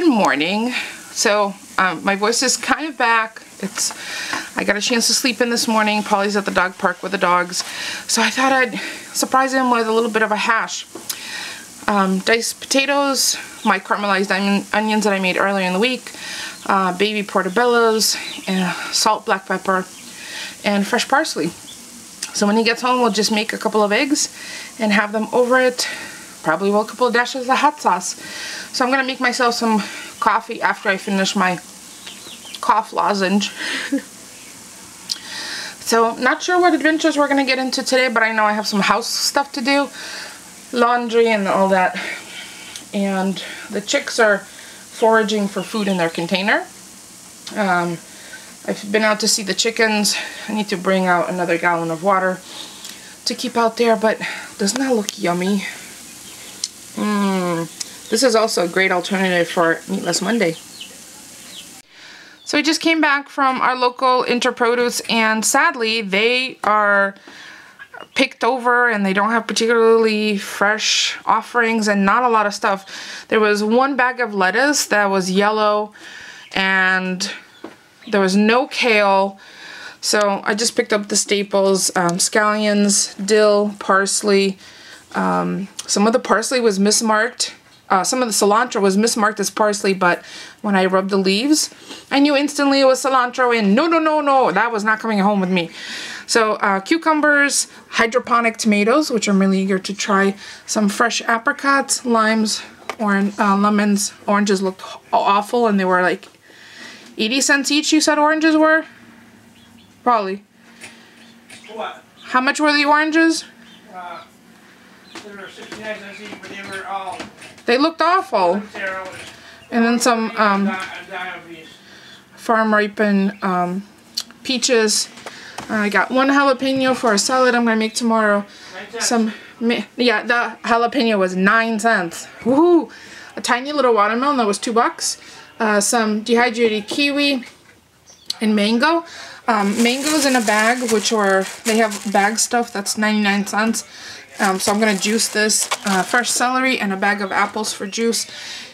Good morning. So my voice is kind of back. I got a chance to sleep in this morning. Polly's at the dog park with the dogs, so I thought I'd surprise him with a little bit of a hash. Diced potatoes, my caramelized onions that I made earlier in the week, baby portobellos, and salt, black pepper, and fresh parsley. So when he gets home, we'll just make a couple of eggs and have them over it. Probably will a couple of dashes of hot sauce. So I'm gonna make myself some coffee after I finish my cough lozenge. So not sure what adventures we're gonna get into today, but I know I have some house stuff to do, laundry and all that. And the chicks are foraging for food in their container. I've been out to see the chickens. I need to bring out another gallon of water to keep out there, but doesn't that look yummy? This is also a great alternative for Meatless Monday. So we just came back from our local Interproduce, and sadly they are picked over and they don't have particularly fresh offerings and not a lot of stuff. There was one bag of lettuce that was yellow and there was no kale. So I just picked up the staples, scallions, dill, parsley. Some of the parsley was mismarked. Some of the cilantro was mismarked as parsley, but when I rubbed the leaves, I knew instantly it was cilantro, and no, that was not coming home with me. So cucumbers, hydroponic tomatoes, which I'm really eager to try, some fresh apricots, limes, lemons. Oranges looked awful, and they were like 80 cents each, you said oranges were? Probably. What? How much were the oranges? They were 69 cents each, but they were all... They looked awful. And then some farm ripened peaches. I got one jalapeno for a salad I'm gonna make tomorrow. Yeah, the jalapeno was 9 cents. Woohoo! A tiny little watermelon that was $2. Some dehydrated kiwi and mango. Mangoes in a bag, they have bag stuff that's 99 cents. So I'm gonna juice this, fresh celery and a bag of apples for juice,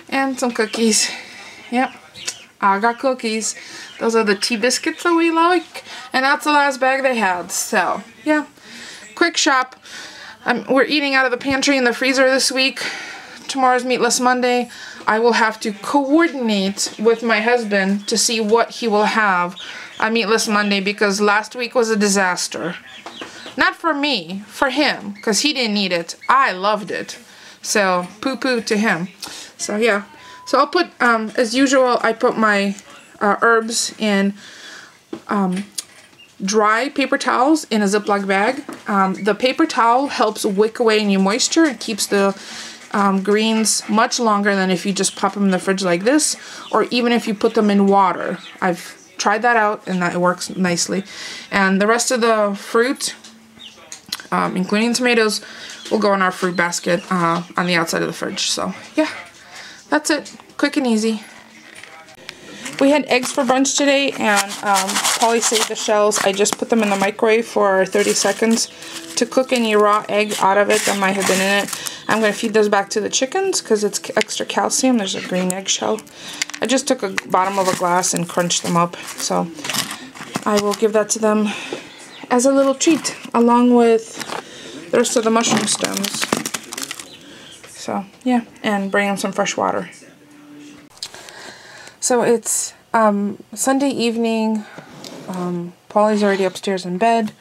and some cookies. Yep, I got cookies. Those are the tea biscuits that we like, and that's the last bag they had. So yeah, quick shop. We're eating out of the pantry and the freezer this week. Tomorrow's Meatless Monday. I will have to coordinate with my husband to see what he will have on Meatless Monday, because last week was a disaster. Not for me, for him, because he didn't eat it. I loved it. So, poo-poo to him. So, yeah. So, I'll put, as usual, I put my herbs in dry paper towels in a Ziploc bag. The paper towel helps wick away any moisture. It keeps the greens much longer than if you just pop them in the fridge like this, or even if you put them in water. I've tried that out, and that works nicely. And the rest of the fruit, including tomatoes, will go in our fruit basket on the outside of the fridge. So yeah, that's it. Quick and easy. We had eggs for brunch today, and Polly saved the shells. I just put them in the microwave for 30 seconds to cook any raw egg out of it that might have been in it. I'm going to feed those back to the chickens because it's extra calcium. There's a green eggshell. I just took a bottom of a glass and crunched them up. So I will give that to them as a little treat, along with the rest of the mushroom stems. So yeah, and bring them some fresh water. So it's Sunday evening. Polly's already upstairs in bed.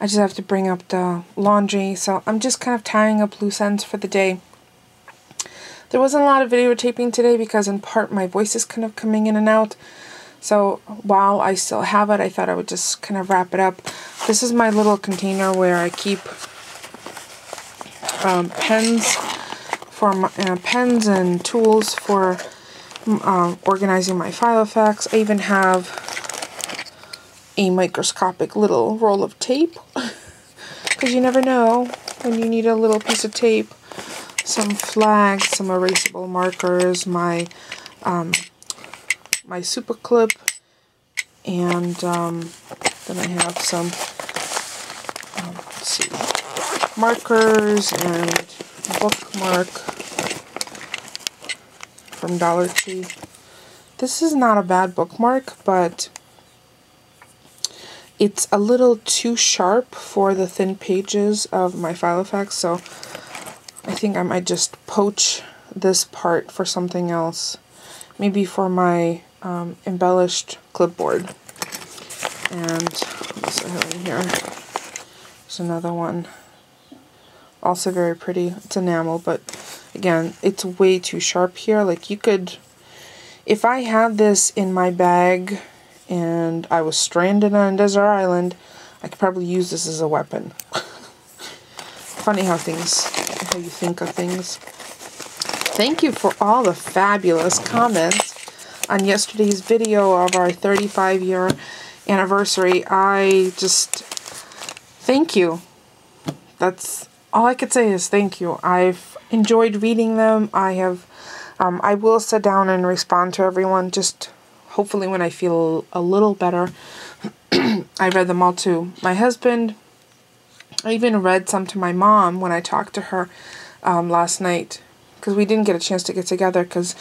I just have to bring up the laundry, so I'm just kind of tying up loose ends for the day. There wasn't a lot of videotaping today because in part my voice is kind of coming in and out. So while I still have it, I thought I would just kind of wrap it up. This is my little container where I keep pens and tools for organizing my file effects. I even have a microscopic little roll of tape because you never know when you need a little piece of tape. Some flags, some erasable markers, my super clip, and then I have some let's see, markers and bookmark from Dollar Tree. This is not a bad bookmark, but it's a little too sharp for the thin pages of my Filofax, so I think I might just poach this part for something else. Maybe for my embellished clipboard. And what's I have in here? There's another one. Also very pretty. It's enamel, but again, it's way too sharp here. Like, you could, if I had this in my bag and I was stranded on a desert island, I could probably use this as a weapon. Funny how you think of things. Thank you for all the fabulous comments on yesterday's video of our 35-year anniversary. I just, thank you. That's all I could say is thank you. I've enjoyed reading them. I will sit down and respond to everyone, just hopefully when I feel a little better. I read them all to my husband. I even read some to my mom when I talked to her last night, because we didn't get a chance to get together because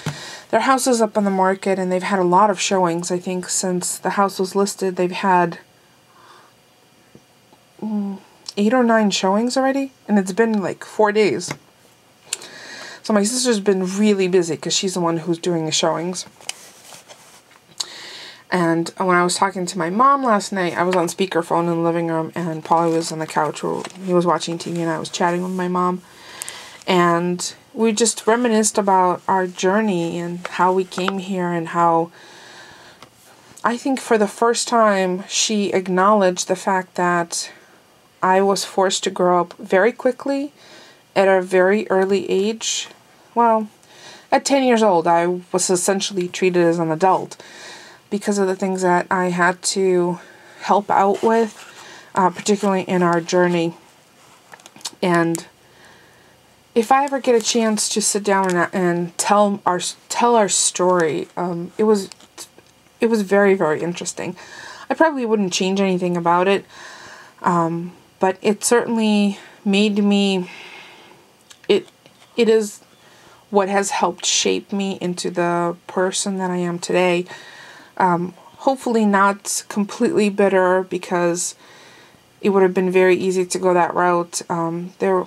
their house is up on the market and they've had a lot of showings. I think since the house was listed, they've had 8 or 9 showings already, and it's been like 4 days. So my sister's been really busy because she's the one who's doing the showings. And when I was talking to my mom last night, I was on speakerphone in the living room, and Paulie was on the couch where he was watching TV, and I was chatting with my mom. And we just reminisced about our journey and how we came here, and how I think for the first time she acknowledged the fact that I was forced to grow up very quickly at a very early age. Well, at 10 years old, I was essentially treated as an adult because of the things that I had to help out with, particularly in our journey. And if I ever get a chance to sit down and tell our story, it was very, very interesting. I probably wouldn't change anything about it, but it certainly made me. It is what has helped shape me into the person that I am today. Hopefully not completely bitter, because it would have been very easy to go that route.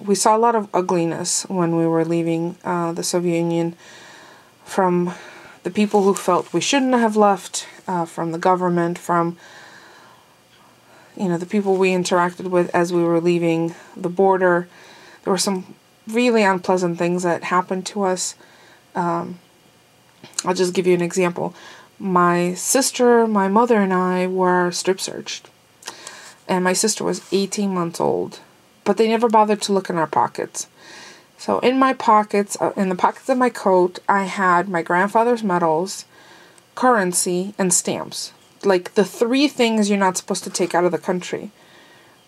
We saw a lot of ugliness when we were leaving the Soviet Union, from the people who felt we shouldn't have left, from the government, from the people we interacted with as we were leaving the border. There were some really unpleasant things that happened to us. I'll just give you an example. My sister, my mother, and I were strip searched. And my sister was 18 months old. But they never bothered to look in our pockets. So in my pockets, in the pockets of my coat, I had my grandfather's medals, currency, and stamps. Like the 3 things you're not supposed to take out of the country.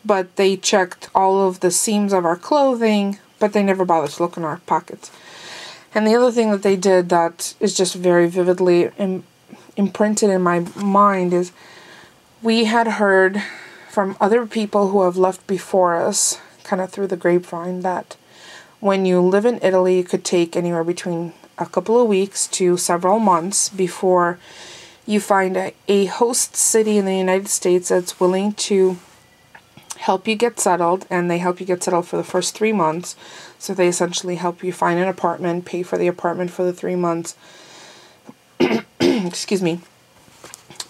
But they checked all of the seams of our clothing, but they never bothered to look in our pockets. And the other thing that they did that is just very vividly imprinted in my mind is, we had heard from other people who have left before us, kind of through the grapevine, that when you live in Italy, it could take anywhere between a couple of weeks to several months before you find a host city in the United States that's willing to help you get settled, and they help you get settled for the first 3 months. So they essentially help you find an apartment, pay for the apartment for the 3 months, excuse me,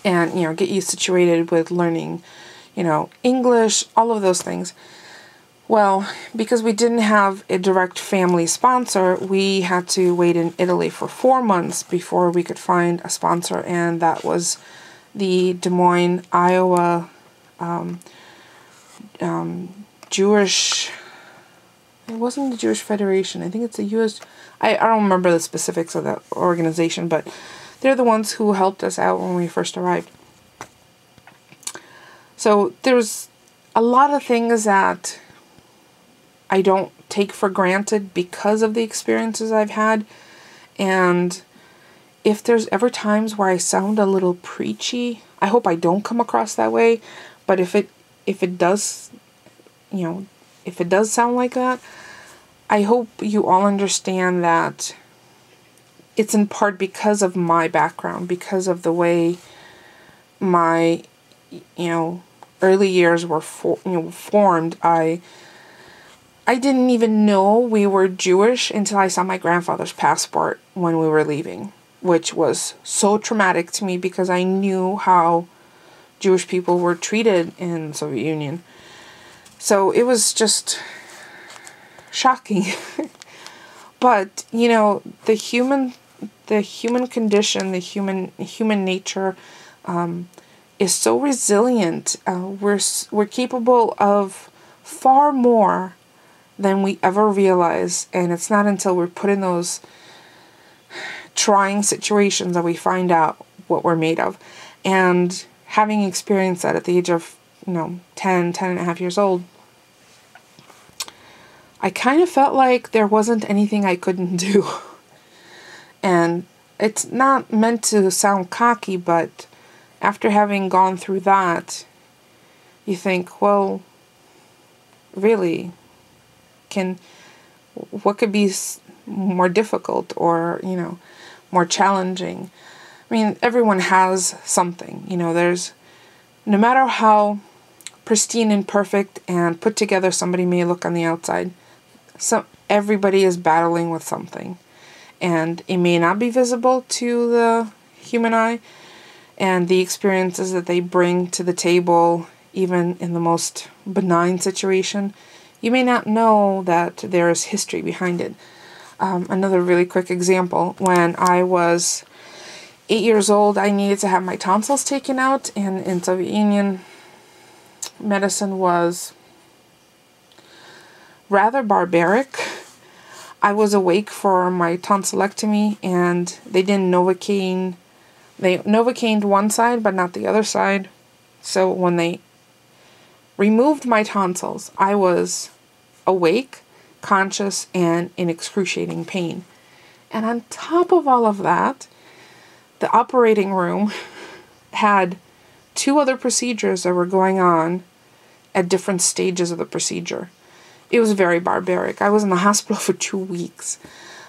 and, get you situated with learning, English, all of those things. Well, because we didn't have a direct family sponsor, we had to wait in Italy for 4 months before we could find a sponsor, and that was the Des Moines, Iowa, Jewish. It wasn't the Jewish Federation. I think it's the U.S. I don't remember the specifics of that organization, but they're the ones who helped us out when we first arrived. So there's a lot of things that I don't take for granted because of the experiences I've had. And if there's ever times where I sound a little preachy, I hope I don't come across that way. But if it does, if it does sound like that, I hope you all understand that it's in part because of my background, because of the way my, early years were formed. I didn't even know we were Jewish until I saw my grandfather's passport when we were leaving, which was so traumatic to me because I knew how Jewish people were treated in the Soviet Union. So it was just shocking. But, the human condition, the human nature, is so resilient. We're capable of far more than we ever realize, and it's not until we're put in those trying situations that we find out what we're made of. And having experienced that at the age of 10 and a half years old, I kind of felt like there wasn't anything I couldn't do. And it's not meant to sound cocky, but after having gone through that, you think, well, really, what could be more difficult or, more challenging? I mean, everyone has something, there's, no matter how pristine and perfect and put together somebody may look on the outside, everybody is battling with something. And it may not be visible to the human eye, and the experiences that they bring to the table, even in the most benign situation, you may not know that there is history behind it. Another really quick example, when I was 8 years old, I needed to have my tonsils taken out, and in Soviet Union, medicine was rather barbaric. I was awake for my tonsillectomy, and they didn't Novocaine. They Novocained one side, but not the other side. So when they removed my tonsils, I was awake, conscious, and in excruciating pain. And on top of all of that, the operating room had 2 other procedures that were going on at different stages of the procedure. It was very barbaric. I was in the hospital for 2 weeks.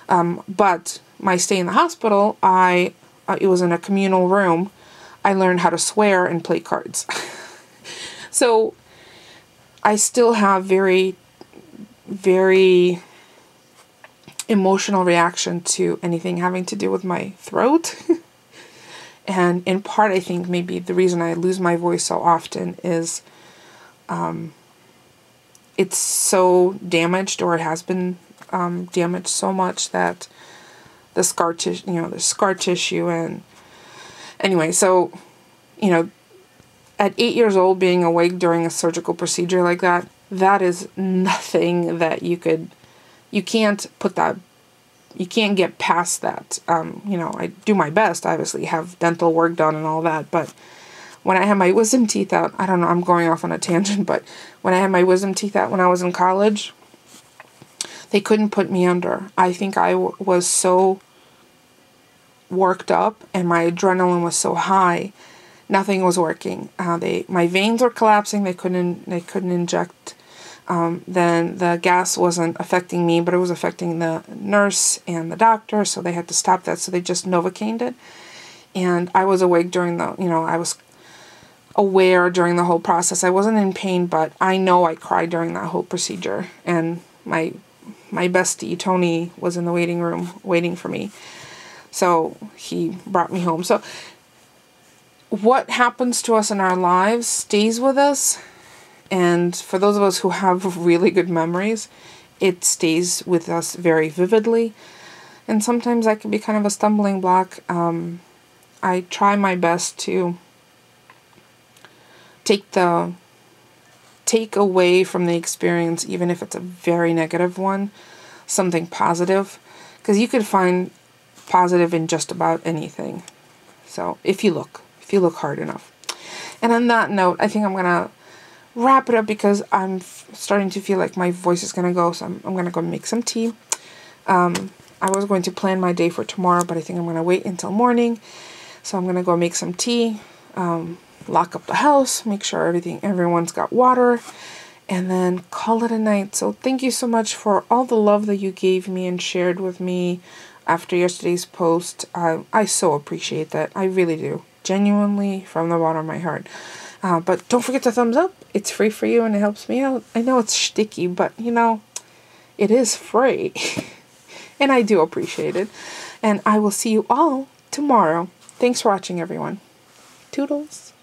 But my stay in the hospital, it was in a communal room. I learned how to swear and play cards. So I still have very, very emotional reaction to anything having to do with my throat. And in part, I think maybe the reason I lose my voice so often is it's so damaged, or it has been damaged so much that the scar tissue, and anyway, so, at 8 years old, being awake during a surgical procedure like that, that is nothing that you can't get past that. I do my best, obviously, have dental work done and all that, but when I had my wisdom teeth out, I don't know, I'm going off on a tangent, but when I had my wisdom teeth out when I was in college, they couldn't put me under. I think I was so worked up and my adrenaline was so high, nothing was working. My veins were collapsing. They couldn't inject. Then the gas wasn't affecting me, but it was affecting the nurse and the doctor, so they had to stop that. So they just Novocained it. And I was awake during I was aware during the whole process. I wasn't in pain, but I know I cried during that whole procedure. And my bestie, Tony, was in the waiting room waiting for me. So he brought me home. So what happens to us in our lives stays with us. And for those of us who have really good memories, it stays with us very vividly. And sometimes that can be kind of a stumbling block. I try my best to take away from the experience, even if it's a very negative one, something positive. Because you could find positive in just about anything. So if you look hard enough. And on that note, I think I'm going to wrap it up because I'm starting to feel like my voice is going to go. So I'm going to go make some tea. I was going to plan my day for tomorrow, but I think I'm going to wait until morning. So I'm going to go make some tea, lock up the house, make sure everyone's got water, and then call it a night. So thank you so much for all the love that you gave me and shared with me after yesterday's post. I so appreciate that. I really do. Genuinely, from the bottom of my heart. But don't forget to thumbs up. It's free for you and it helps me out. I know it's sticky, but you know, it is free. And I do appreciate it. And I will see you all tomorrow. Thanks for watching, everyone. Toodles.